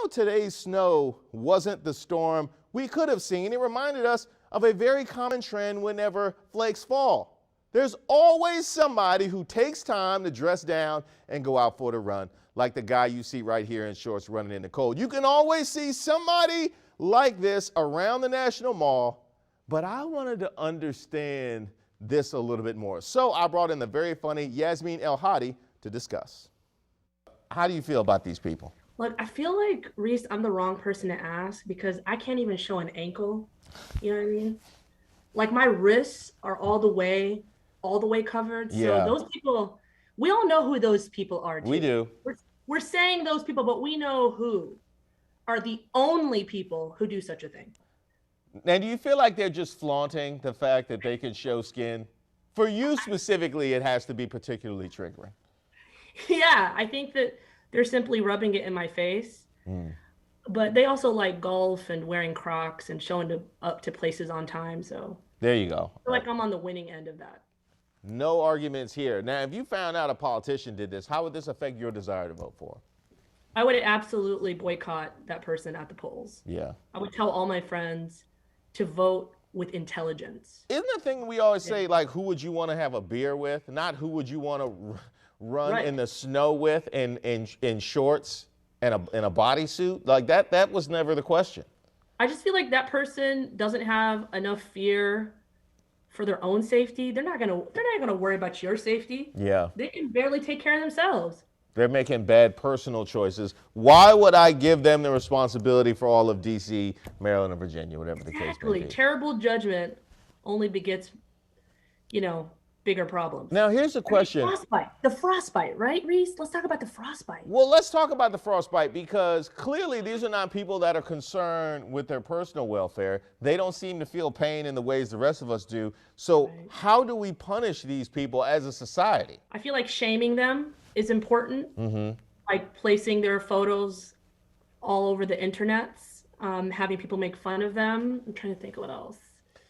how today's snow wasn't the storm we could have seen? It reminded us of a very common trend whenever flakes fall. There's always somebody who takes time to dress down and go out for the run, like the guy you see right here in shorts running in the cold. You can always see somebody like this around the National Mall, but I wanted to understand this a little bit more. So I brought in the very funny Yasmin El-Hadi to discuss. How do you feel about these people? Look, I feel like, Reese, I'm the wrong person to ask because I can't even show an ankle. You know what I mean? Like my wrists are all the way covered. Yeah. So those people, we all know who those people are too. We do. We're saying those people, but we know who are the only people who do such a thing. Now, do you feel like they're just flaunting the fact that they can show skin? For you specifically, it has to be particularly triggering. Yeah, I think that they're simply rubbing it in my face. But they also like golf and wearing Crocs and showing up to places on time. So there you go. I feel like I'm on the winning end of that. No arguments here. Now, if you found out a politician did this, how would this affect your desire to vote for? I would absolutely boycott that person at the polls. Yeah. I would tell all my friends to vote with intelligence. Isn't the thing we always say, like, who would you want to have a beer with? Not who would you want to run in the snow with in shorts and a bodysuit? Like that was never the question. I just feel like that person doesn't have enough fear for their own safety. They're not gonna worry about your safety. Yeah. They can barely take care of themselves. They're making bad personal choices. Why would I give them the responsibility for all of D.C., Maryland, and Virginia, whatever the case may be? Terrible judgment only begets, bigger problems. Now, here's a question. The frostbite, right, Reese? Let's talk about the frostbite. Well, let's talk about the frostbite because clearly these are not people that are concerned with their personal welfare. They don't seem to feel pain in the ways the rest of us do. So how do we punish these people as a society? I feel like shaming them is important, like placing their photos all over the internets, having people make fun of them. I'm trying to think of what else.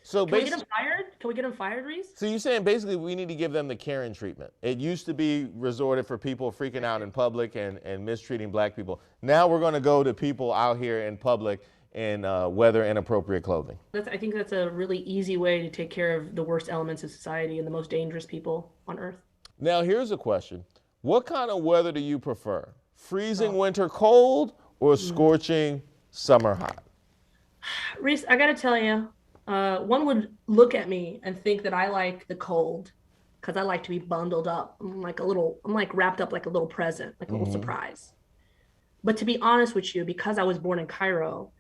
So Can we get them fired? Can we get them fired, Reese? So you're saying basically we need to give them the Karen treatment. It used to be resorted for people freaking out in public and mistreating black people. Now we're going to go to people out here in public and weather inappropriate clothing. I think that's a really easy way to take care of the worst elements of society and the most dangerous people on earth. Now here's a question. What kind of weather do you prefer? Freezing winter cold or scorching summer hot? Reese, I got to tell you, one would look at me and think that I like the cold because I like to be bundled up. I'm like wrapped up like a little present, like a little surprise. But to be honest with you, because I was born in Cairo,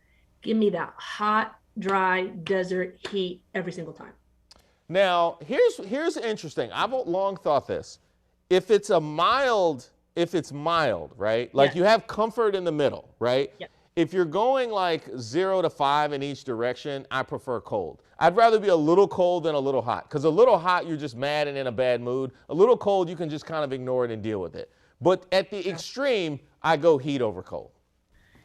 give me that hot, dry desert heat every single time. Now, here's interesting. I've long thought this. If it's mild, right? Like you have comfort in the middle, right? Yeah. If you're going like 0 to 5 in each direction, I prefer cold. I'd rather be a little cold than a little hot. Because a little hot, you're just mad and in a bad mood. A little cold, you can just kind of ignore it and deal with it. But at the extreme, I go heat over cold.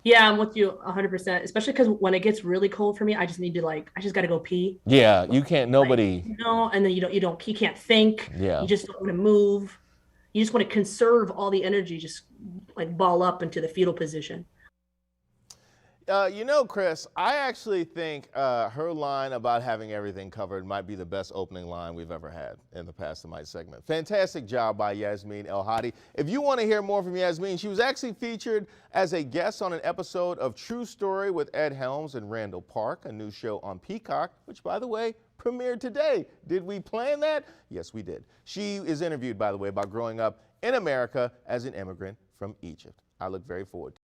Yeah, I'm with you 100%. Especially because when it gets really cold for me, I just need to I just got to go pee. Yeah, you can't, nobody. And then you can't think. Yeah. You just don't want to move. You just want to conserve all the energy, just like ball up into the fetal position. Chris, I actually think her line about having everything covered might be the best opening line we've ever had in the Past the Mic segment. Fantastic job by Yasmin El-Hadi. If you want to hear more from Yasmin, she was actually featured as a guest on an episode of True Story with Ed Helms and Randall Park, a new show on Peacock, which, by the way, premiered today. Did we plan that? Yes, we did. She is interviewed, by the way, about growing up in America as an immigrant from Egypt. I look very forward to it.